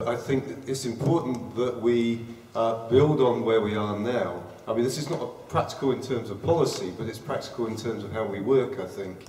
I think it's important that we build on where we are now. I mean, this is not practical in terms of policy, but it's practical in terms of how we work, I think.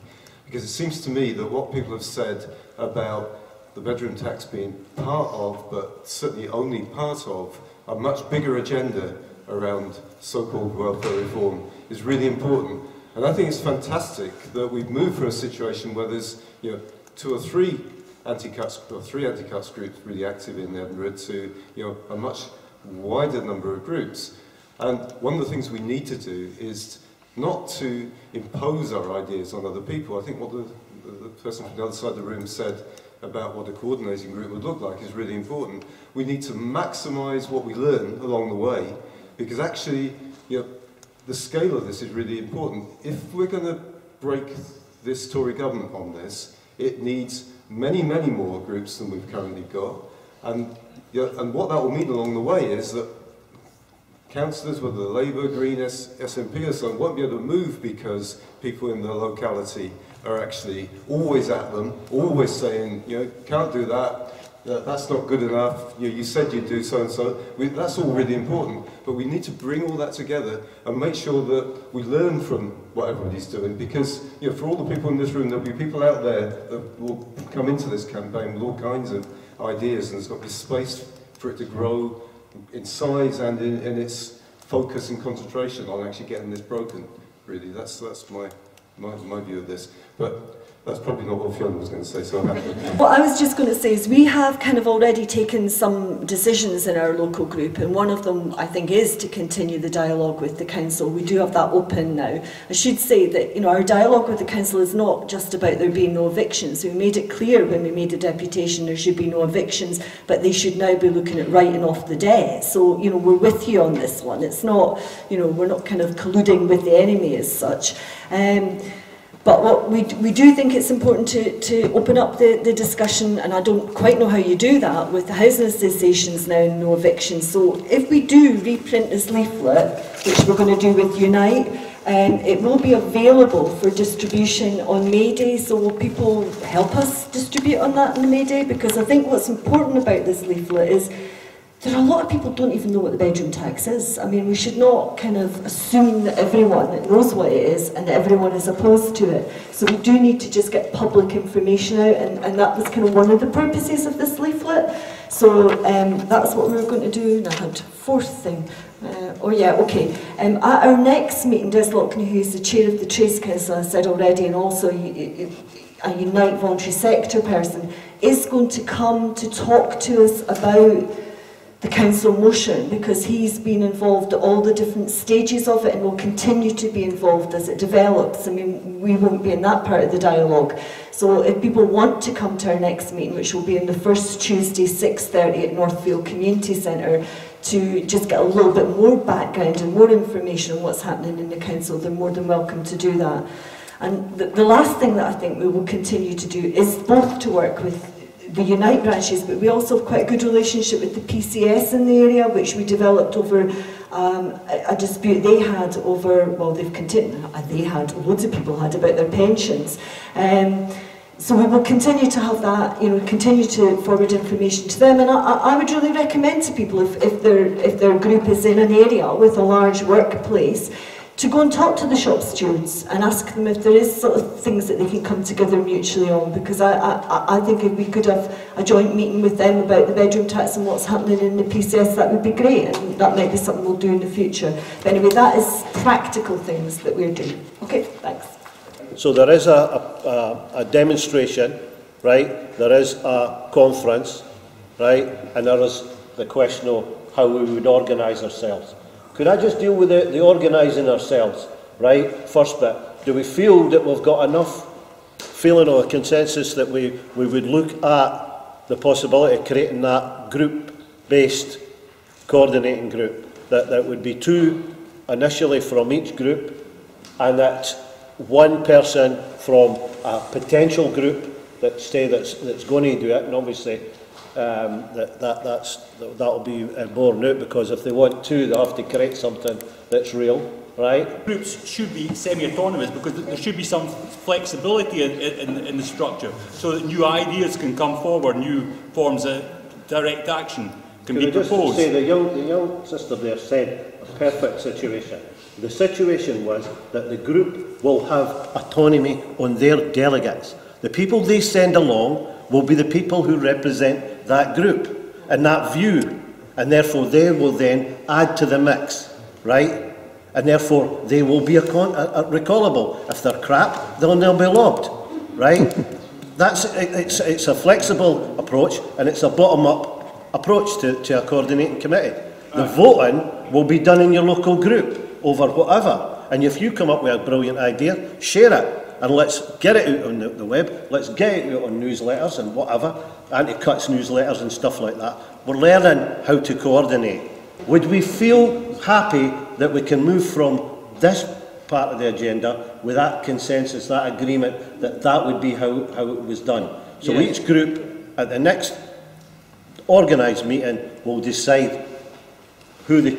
Because it seems to me that what people have said about the bedroom tax being part of, but certainly only part of, a much bigger agenda around so-called welfare reform is really important. And I think it's fantastic that we've moved from a situation where there's, you know, 2 or 3 anti-cuts, or 3 anti-cuts groups really active in Edinburgh to, you know, a much wider number of groups. And one of the things we need to do is not to impose our ideas on other people. I think what the person from the other side of the room said about what a coordinating group would look like is really important. We need to maximise what we learn along the way, because actually, you know, the scale of this is really important. If we're going to break this Tory government on this, it needs many, many more groups than we've currently got. And, you know, and what that will mean along the way is that councillors, whether they're Labour, Green, SNP or so on, won't be able to move because people in the locality are actually always at them, always saying, you know, can't do that, that's not good enough, you said you'd do so and so. That's all really important, but we need to bring all that together and make sure that we learn from what everybody's doing, because, you know, for all the people in this room, there'll be people out there that will come into this campaign with all kinds of ideas, and there's got to be space for it to grow in size and in its focus and concentration on actually getting this broken, really. That's my view of this. But that's probably not what Fiona was going to say, so I'm happy. What I was just going to say is we have kind of already taken some decisions in our local group, and one of them, I think, is to continue the dialogue with the council. We do have that open now. I should say that, you know, our dialogue with the council is not just about there being no evictions. We made it clear when we made a deputation there should be no evictions, but they should now be looking at writing off the debt. So, you know, we're with you on this one. It's not, you know, we're not kind of colluding with the enemy as such. But what we do think it's important to open up the discussion, and I don't quite know how you do that with the housing associations now, no evictions. So if we do reprint this leaflet, which we're going to do with Unite, it will be available for distribution on May Day. So will people help us distribute on that on May Day? Because I think what's important about this leaflet is there are a lot of people who don't even know what the bedroom tax is. I mean, we should not kind of assume that everyone knows what it is and that everyone is opposed to it. So we do need to just get public information out, and that was kind of one of the purposes of this leaflet. So that's what we were going to do. And I had a 4th thing. At our next meeting, Des Lockney, who is the chair of the Trades Council, I said already, and also a Unite voluntary sector person, is going to come to talk to us about the council motion, because he's been involved at all the different stages of it and will continue to be involved as it develops. I mean, we won't be in that part of the dialogue. So if people want to come to our next meeting, which will be on the first Tuesday, 6:30 at Northfield Community Centre, to just get a little bit more background and more information on what's happening in the council, they're more than welcome to do that. And the last thing that I think we will continue to do is both to work with the Unite branches, but we also have quite a good relationship with the PCS in the area, which we developed over a dispute they had over, well, loads of people had about their pensions. So we will continue to have that, you know, continue to forward information to them, and I would really recommend to people, if their group is in an area with a large workplace, to go and talk to the shop stewards and ask them if there is sort of things that they can come together mutually on, because I think if we could have a joint meeting with them about the bedroom tax and what's happening in the PCS, that would be great, and that might be something we'll do in the future. But anyway, that is practical things that we're doing. Okay, thanks. So there is a demonstration, right? There is a conference, right? And there is the question of how we would organise ourselves. Could I just deal with the organising ourselves, right? First bit, do we feel that we've got enough feeling or a consensus that we would look at the possibility of creating that group-based coordinating group, that would be 2 initially from each group, and that 1 person from a potential group that's going to do it, and obviously that'll be borne out, because if they want 2, they'll have to create something that's real, right? Groups should be semi-autonomous, because there should be some flexibility in the structure, so that new ideas can come forward, new forms of direct action can Can be I just proposed. say the young sister there said a perfect situation. The situation was that the group will have autonomy on their delegates. The people they send along will be the people who represent that group and that view, and therefore they will then add to the mix, right? And therefore they will be recallable. If they're crap, then they'll be lobbed, right? It's a flexible approach, and it's a bottom-up approach to a coordinating committee. The voting will be done in your local group over whatever, and if you come up with a brilliant idea, share it. And let's get it out on the web, let's get it out on newsletters and whatever, anti-cuts newsletters and stuff like that. We're learning how to coordinate. Would we feel happy that we can move from this part of the agenda with that consensus, that agreement, that would be how it was done? So yes. Each group at the next organised meeting will decide who the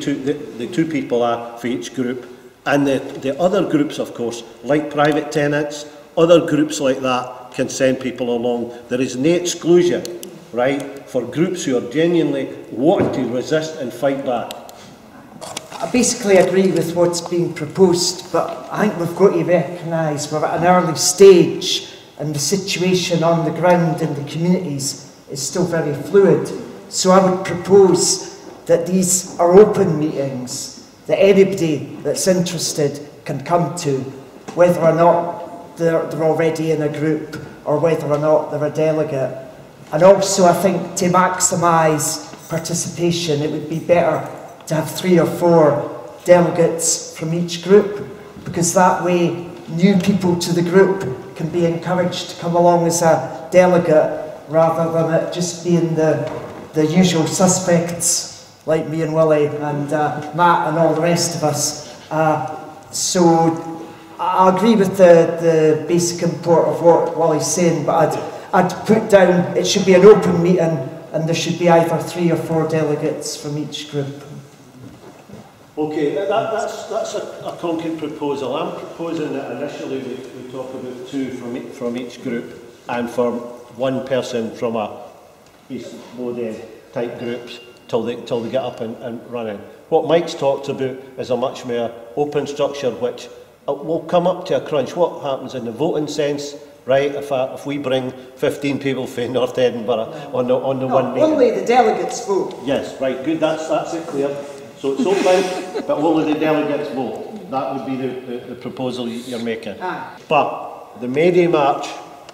two people are for each group. And the other groups, of course, like private tenants, other groups like that can send people along. There is no exclusion, right, for groups who are genuinely wanting to resist and fight back. I basically agree with what's being proposed, but I think we've got to recognise we're at an early stage and the situation on the ground in the communities is still very fluid. So I would propose that these are open meetings that anybody that's interested can come to, whether or not they're already in a group or whether or not they're a delegate. And also I think to maximise participation, it would be better to have 3 or 4 delegates from each group, because that way new people to the group can be encouraged to come along as a delegate rather than it just being the usual suspects like me and Willie and Matt and all the rest of us. So I agree with the basic import of what Willie's saying, but I'd put down it should be an open meeting and there should be either 3 or 4 delegates from each group. Okay, that's a concrete proposal. I'm proposing that initially we talk about 2 from each group and for 1 person from a East Lothian type groups till they get up and running. What Mike's talked about is a much more open structure which will come up to a crunch. What happens in the voting sense, right? If we bring 15 people from North Edinburgh on the one meeting. Only the delegates vote. Yes, right, good, that's it clear. So it's open, but only the delegates vote. That would be the proposal you're making. But the May Day March,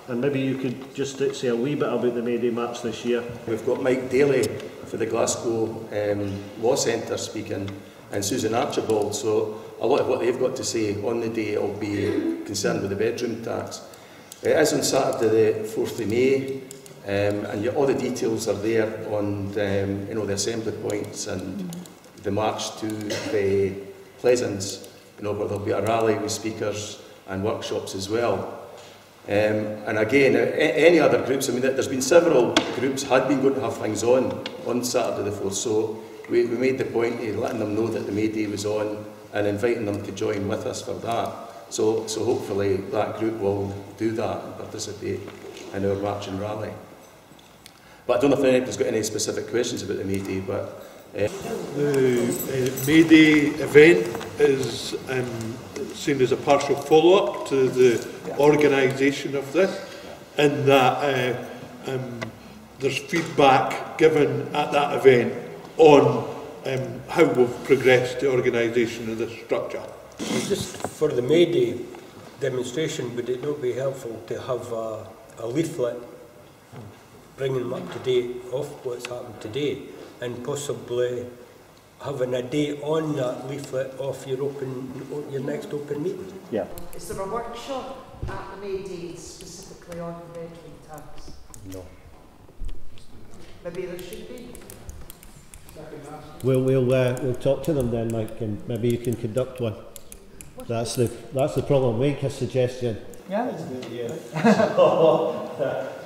and maybe you could just say a wee bit about the May Day March this year. We've got Mike Daly for the Glasgow Law Centre speaking, and Susan Archibald, so a lot of what they've got to say on the day will be concerned with the bedroom tax. It is on Saturday the 4th of May, and all the details are there on the assembly points and the march to the Pleasance, where there'll be a rally with speakers and workshops as well. And again, any other groups, I mean, there's been several groups had been going to have things on Saturday the 4th, so we made the point of letting them know that the May Day was on and inviting them to join with us for that. So hopefully that group will do that and participate in our march and rally. But I don't know if anybody's got any specific questions about the May Day, but... The May Day event is seen as a partial follow-up to the organisation of this, in that there's feedback given at that event on how we've progressed the organisation of this structure. Just for the May Day demonstration, would it not be helpful to have a leaflet bringing them up to date of what's happened today, and possibly having a date on that leaflet of your next open meeting? Yeah. Is there a workshop at the May Day specifically on the bedroom tax? No. Maybe there should be. We'll talk to them then, Mike, and maybe you can conduct one. That's the problem. Make a suggestion. Yeah.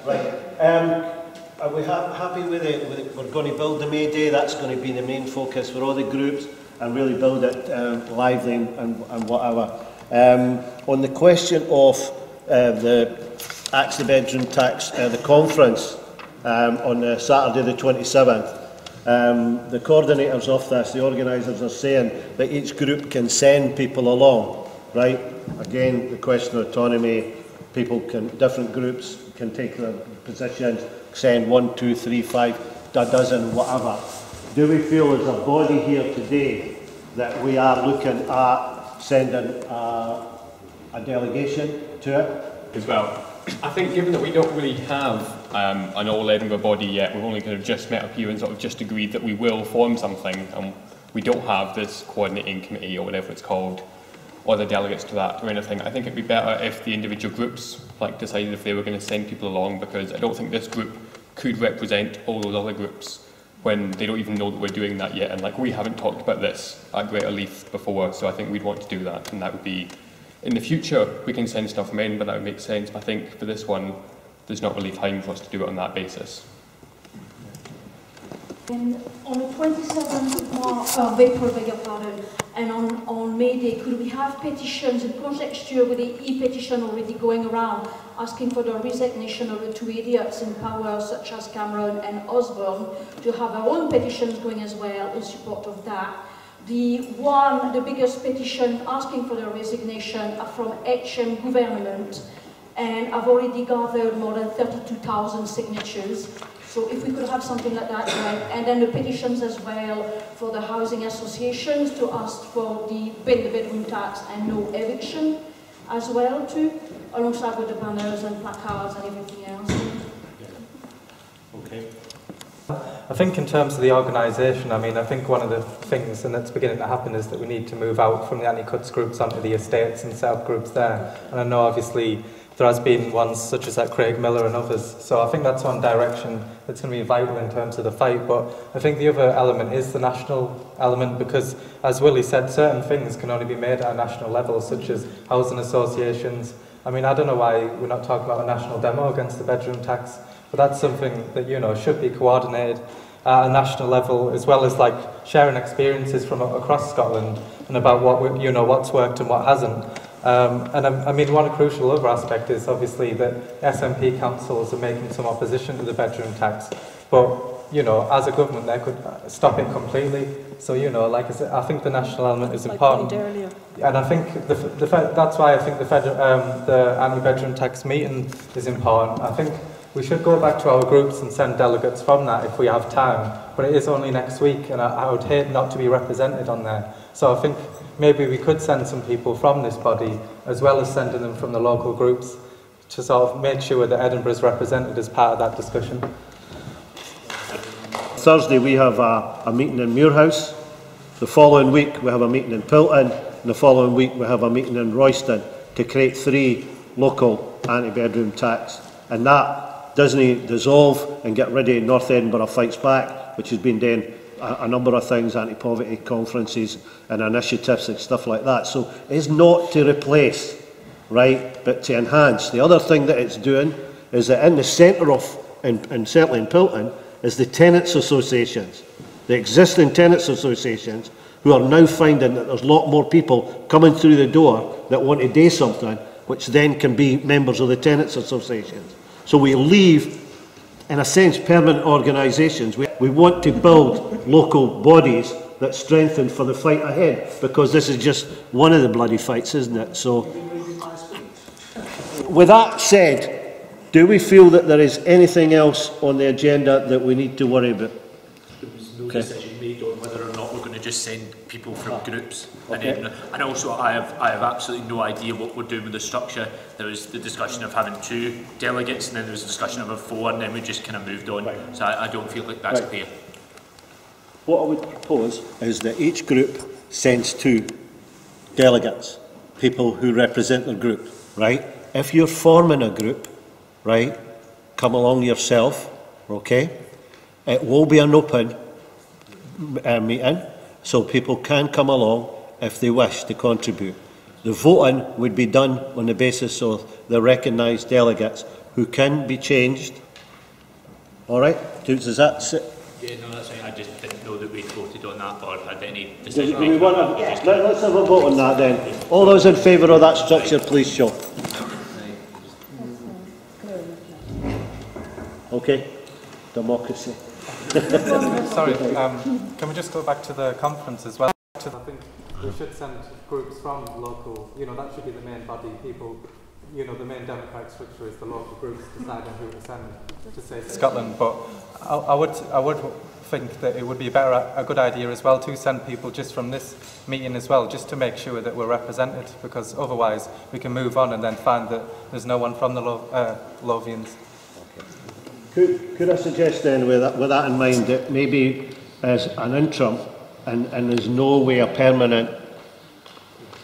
Right. Are we happy with it? We're going to build the May Day. That's going to be the main focus for all the groups, and really build it lively and whatever. On the question of the bedroom tax, the conference, on Saturday the 27th. The coordinators of this, the organisers, are saying that each group can send people along, right? Again, the question of autonomy, different groups can take their positions, send 1, 2, 3, 5, a dozen, whatever. Do we feel as a body here today that we are looking at sending a delegation to it? As well. I think given that we don't really have an all Edinburgh body yet, we've only kind of just met up here and sort of just agreed that we will form something, and we don't have this coordinating committee or whatever it's called, or the delegates to that or anything. I think it'd be better if the individual groups decided if they were going to send people along, because I don't think this group could represent all those other groups when they don't even know that we're doing that yet, and we haven't talked about this at greater length before, so I think we'd want to do that, and that would be, in the future we can send stuff from in, but that would make sense. But I think for this one there's not really time for us to do it on that basis. And on the 27th of April, beg your pardon, and on May Day, could we have petitions, and because next year with the e-petition already going around, asking for the resignation of the two idiots in power, such as Cameron and Osborne, to have our own petitions going as well in support of that. The biggest petition asking for their resignation are from HM government, and I've already gathered more than 32,000 signatures. So if we could have something like that, right? And then the petitions as well for the housing associations to ask for the bedroom tax and no eviction as well too, alongside with the banners and placards and everything else. Okay. I think in terms of the organisation, I think one of the things, and that's beginning to happen, is that we need to move out from the anti-cuts groups onto the estates and set up groups there. And I know obviously there has been ones such as that Craig Miller and others, so I think that's one direction that's going to be vital in terms of the fight. But I think the other element is the national element, because as Willie said, certain things can only be made at a national level, such as housing associations. I don't know why we're not talking about a national demo against the bedroom tax, but that's something that, should be coordinated at a national level, as well as sharing experiences from across Scotland and about what's worked and what hasn't. One crucial other aspect is obviously that SNP councils are making some opposition to the bedroom tax, but as a government they could stop it completely. So I think the national element is important, and I think that's why I think the anti-bedroom tax meeting is important. I think we should go back to our groups and send delegates from that if we have time, but it is only next week, and I would hate not to be represented on there. So I think maybe we could send some people from this body, as well as sending them from the local groups, to sort of make sure that Edinburgh is represented as part of that discussion. Thursday we have a meeting in Muirhouse. The following week we have a meeting in Pilton, and the following week we have a meeting in Royston to create 3 local anti-bedroom tax. And that doesn't dissolve and get rid of North Edinburgh Fights Back, which has been doing a number of things, anti-poverty conferences and initiatives and stuff like that. So it's not to replace, right, but to enhance. The other thing that it's doing is that in the centre of, and certainly in Pilton, is the tenants associations, the existing tenants associations, who are now finding that there's a lot more people coming through the door that want to do something, which then can be members of the tenants associations. So we leave, in a sense, permanent organisations. We want to build local bodies that strengthen for the fight ahead, because this is just one of the bloody fights, isn't it? So, with that said, do we feel that there is anything else on the agenda that we need to worry about? There was no decision made on whether or not we're going to just send people from groups. Okay. And also I have absolutely no idea what we're doing with the structure. There was the discussion of having 2 delegates, and then there was a discussion of 4, and then we just kind of moved on. Right. So I don't feel like that's clear. What I would propose is that each group sends 2 delegates, people who represent their group, right? If you're forming a group, right, come along yourself, okay? It will be an open meeting, so people can come along if they wish to contribute. The voting would be done on the basis of the recognised delegates, who can be changed. All right? Does that sit? Yeah, no, that's right. I just didn't know that we'd voted on that or had any decision. Let's have a vote on that then. All those in favour of that structure, please show. Okay. democracy. Sorry, can we just go back to the conference as well? I think we should send groups from local, that should be the main body, people, the main democratic structure is the local groups deciding who to send to say Scotland, but I would think that it would be a good idea as well to send people just from this meeting as well, just to make sure that we're represented, because otherwise we can move on and then find that there's no one from the Lothians. Could I suggest then, with that in mind, that maybe as an interim, and there's no way a permanent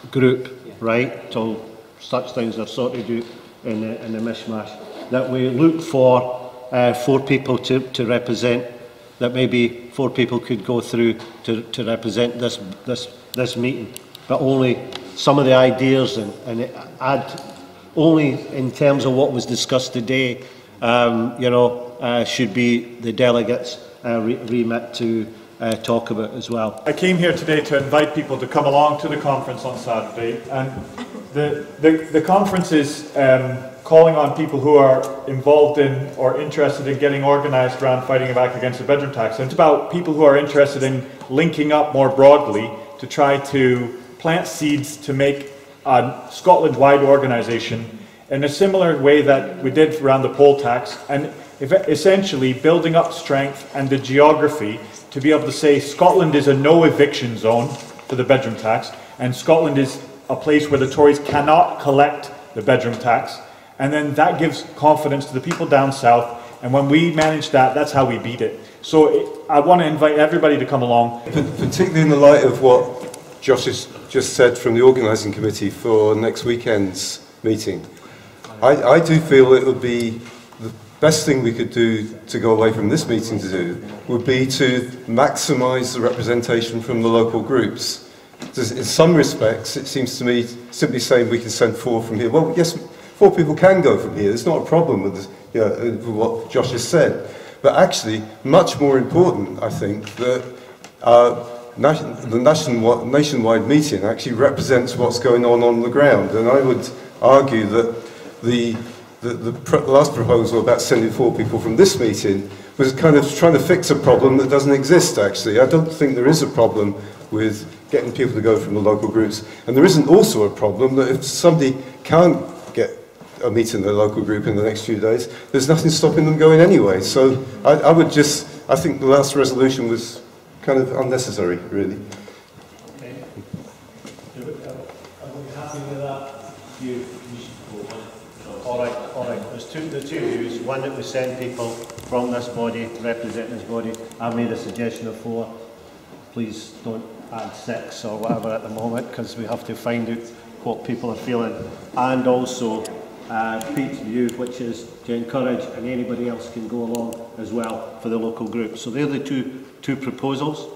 group, right, till such things are sorted out in the mishmash, that we look for 4 people to represent, that maybe 4 people could go through to represent this meeting, but only some of the ideas and add only in terms of what was discussed today, should be the delegates' remit to talk about as well. I came here today to invite people to come along to the conference on Saturday, and the conference is calling on people who are involved in or interested in getting organised around fighting back against the bedroom tax. And it's about people who are interested in linking up more broadly to try to plant seeds to make a Scotland-wide organisation in a similar way that we did around the poll tax, and essentially building up strength and the geography to be able to say Scotland is a no eviction zone for the bedroom tax, and Scotland is a place where the Tories cannot collect the bedroom tax, and then that gives confidence to the people down south, and when we manage that, that's how we beat it. So I want to invite everybody to come along. Particularly in the light of what Josh has just said from the organising committee for next weekend's meeting, I do feel it would be the best thing we could do to go away from this meeting to do would be to maximise the representation from the local groups. In some respects, it seems to me simply saying we can send 4 from here. Well, yes, 4 people can go from here. There's not a problem with with what Josh has said. But actually, much more important, I think, that the nationwide meeting actually represents what's going on the ground. And I would argue that the last proposal about sending 4 people from this meeting was kind of trying to fix a problem that doesn't exist, actually. I don't think there is a problem with getting people to go from the local groups. And there isn't also a problem that if somebody can't get a meeting in their local group in the next few days, there's nothing stopping them going anyway. So I think the last resolution was kind of unnecessary, really. Okay. Are we happy with that? All right. There's the two views. One that we send people from this body, representing this body. I made a suggestion of 4. Please don't add 6 or whatever at the moment, because we have to find out what people are feeling. And also Pete's view, which is to encourage, and anybody else can go along as well for the local group. So they're the two proposals.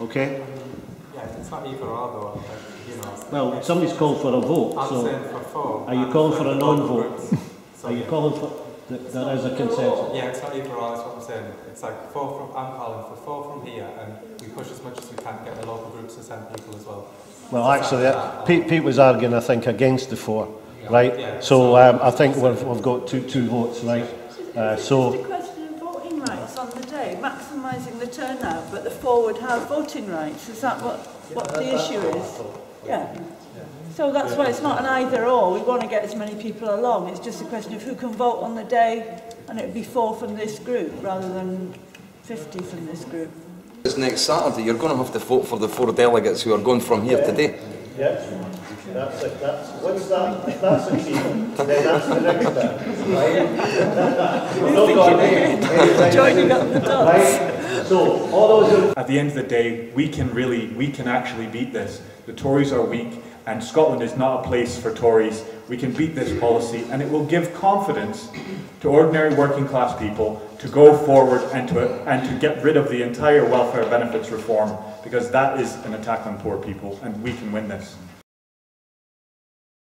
Okay? Yeah, it's not either or though. Well, somebody's called for a vote. I'm so saying for 4. are you calling for a non-vote? Are you calling for there is a consensus? Yeah, it's not either or, that's what I'm saying. It's like I'm calling for 4 from here, and we push as much as we can to get the local groups to send people as well. Well, actually, Pete was arguing, I think, against the 4, right? Yeah, so I think we've got two votes, right? So. It's a question of voting rights on the day, maximising the turnout, but the 4 would have voting rights. Is that what the issue is? Yeah. So that's why it's not an either or. We want to get as many people along. It's just a question of who can vote on the day, and it would be 4 from this group rather than 50 from this group. It's next Saturday. You're going to have to vote for the 4 delegates who are going from here today. Yeah. What's that? If that's achieved, then that's the next step. Right? Joining up the dots. Right? So, all those at the end of the day, we can actually beat this. The Tories are weak, and Scotland is not a place for Tories. We can beat this policy, and it will give confidence to ordinary working class people to go forward and to get rid of the entire welfare benefits reform, because that is an attack on poor people, and we can win this.